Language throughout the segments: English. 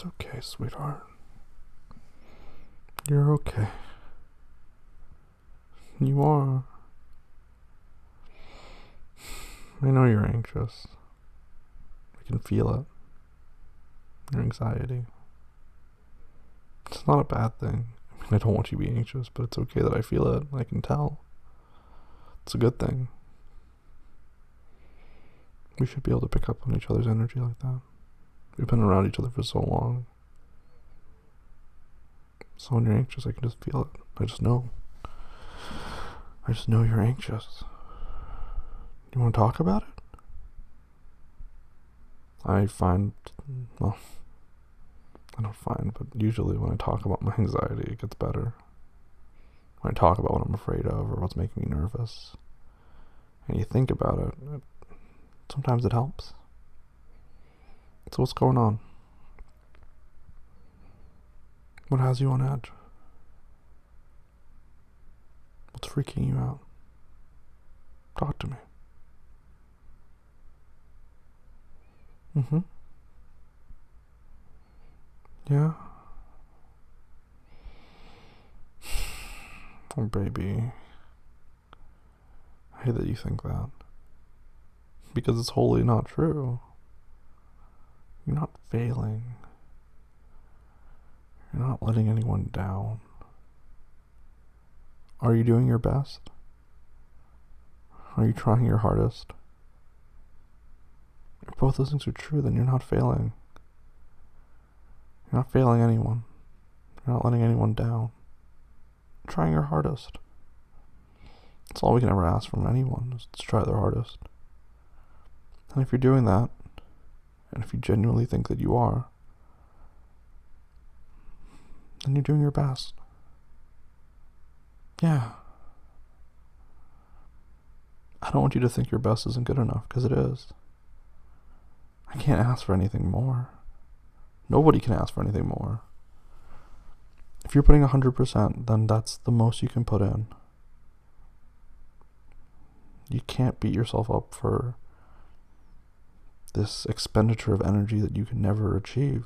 okay, sweetheart. You're okay. You are. I know you're anxious. I can feel it. Your anxiety. It's not a bad thing. I mean, I don't want you to be anxious, but it's okay that I feel it. I can tell. It's a good thing. We should be able to pick up on each other's energy like that. We've been around each other for so long. So when you're anxious, I can just feel it. I just know. I just know you're anxious. You want to talk about it? I find, well, I don't find, but usually when I talk about my anxiety, it gets better. When I talk about what I'm afraid of or what's making me nervous, and you think about it, sometimes it helps. So what's going on? What has you on edge? What's freaking you out? Talk to me. Yeah? Oh, baby. I hate that you think that. Because it's wholly not true. You're not failing. You're not letting anyone down. Are you doing your best? Are you trying your hardest? If both those things are true, then you're not failing. You're not failing anyone. You're not letting anyone down. You're trying your hardest. That's all we can ever ask from anyone, is to try their hardest. And if you're doing that, and if you genuinely think that you are, then you're doing your best. Yeah. I don't want you to think your best isn't good enough, because it is. I can't ask for anything more. Nobody can ask for anything more. If you're putting 100%, then that's the most you can put in. You can't beat yourself up for this expenditure of energy that you can never achieve.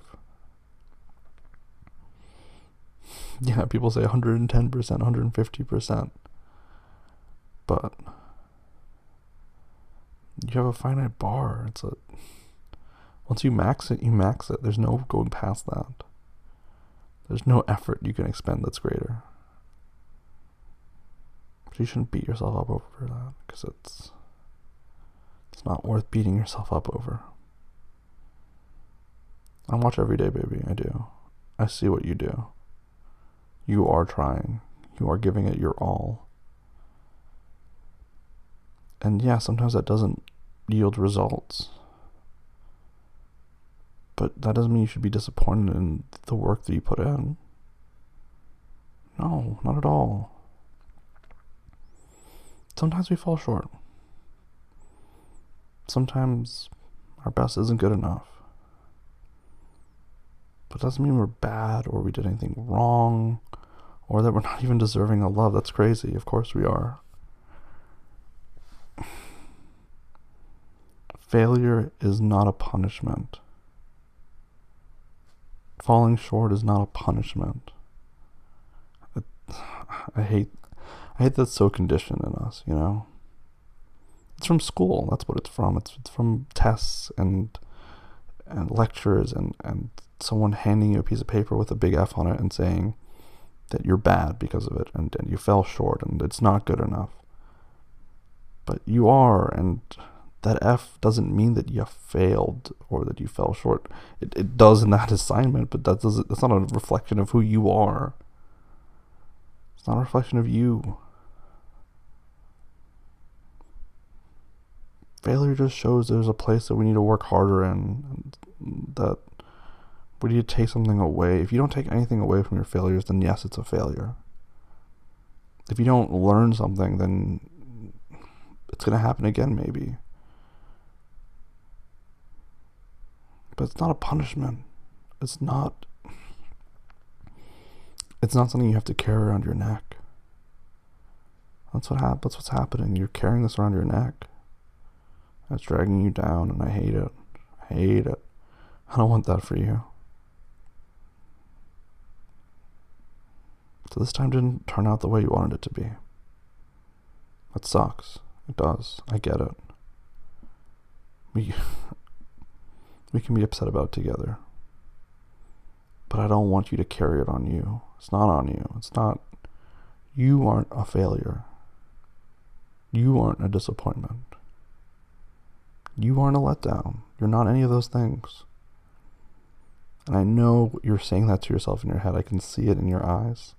Yeah, people say 110%, 150%. But you have a finite bar. Once you max it, you max it. There's no going past that. There's no effort you can expend that's greater. So you shouldn't beat yourself up over that, because it's not worth beating yourself up over. I watch every day, baby. I do. I see what you do. You are trying. You are giving it your all. And yeah, sometimes that doesn't yield results. But that doesn't mean you should be disappointed in the work that you put in. No, not at all. Sometimes we fall short. Sometimes our best isn't good enough. But it doesn't mean we're bad or we did anything wrong or that we're not even deserving of love. That's crazy. Of course we are. Failure is not a punishment. Falling short is not a punishment. I hate that's so conditioned in us, you know? It's from school. That's what it's from. It's from tests and lectures and someone handing you a piece of paper with a big F on it and saying that you're bad because of it and you fell short and it's not good enough. But you are, and that F doesn't mean that you failed or that you fell short. It does in that assignment, but that's not a reflection of who you are. It's not a reflection of you. Failure just shows there's a place that we need to work harder in, that we need to take something away. If you don't take anything away from your failures, then yes, it's a failure. If you don't learn something, then it's going to happen again, maybe. But it's not a punishment. It's not something you have to carry around your neck. That's what's happening. You're carrying this around your neck. It's dragging you down, and I hate it. I hate it. I don't want that for you. So this time didn't turn out the way you wanted it to be. That sucks. It does. I get it. We can be upset about it together. But I don't want you to carry it on you. It's not on you. It's not. You aren't a failure. You aren't a disappointment. You aren't a letdown. You're not any of those things. And I know you're saying that to yourself in your head. I can see it in your eyes.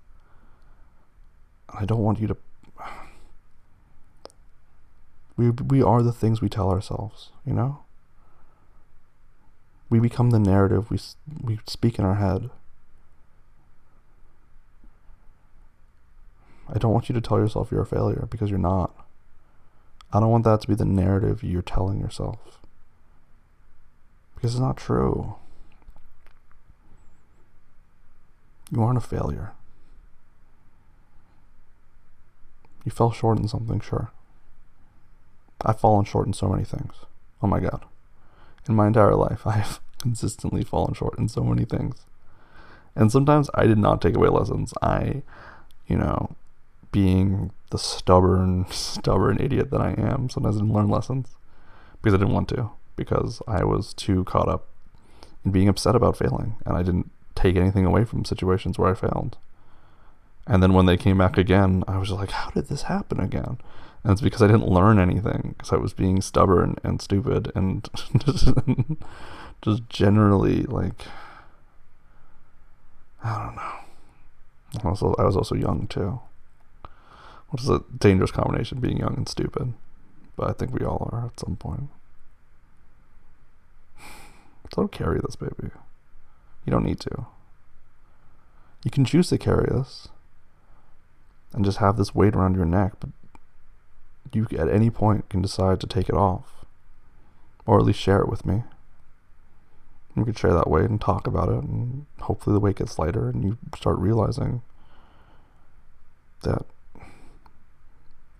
I don't want you to. We are the things we tell ourselves, you know? We become the narrative we speak in our head. I don't want you to tell yourself you're a failure, because you're not. I don't want that to be the narrative you're telling yourself, because it's not true. You aren't a failure. You fell short in something, sure. I've fallen short in so many things. Oh my God. In my entire life, I've consistently fallen short in so many things. And sometimes I did not take away lessons. Being the stubborn idiot that I am, sometimes I didn't learn lessons because I didn't want to, because I was too caught up in being upset about failing, and I didn't take anything away from situations where I failed. And then when they came back again, I was like, how did this happen again? And it's because I didn't learn anything, because I was being stubborn and stupid and just generally, like, I don't know. I was also young too, which is a dangerous combination, being young and stupid. But I think we all are at some point. So don't carry this, baby. You don't need to. You can choose to carry this and just have this weight around your neck, but you at any point can decide to take it off, or at least share it with me. We could share that weight and talk about it, and hopefully the weight gets lighter and you start realizing that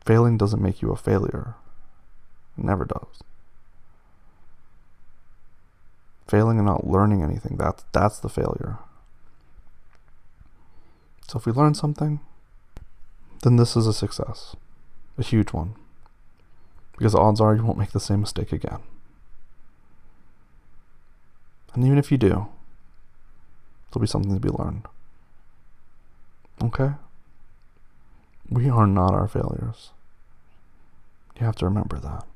failing doesn't make you a failure. It never does. Failing and not learning anything, that's the failure. So if we learn something, then this is a success. A huge one. Because odds are you won't make the same mistake again. And even if you do, there'll be something to be learned. Okay? We are not our failures. You have to remember that.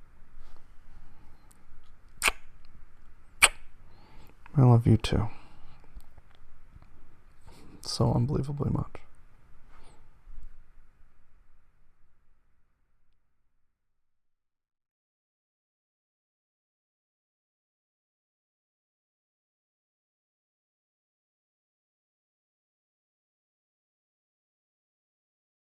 I love you too. So unbelievably much.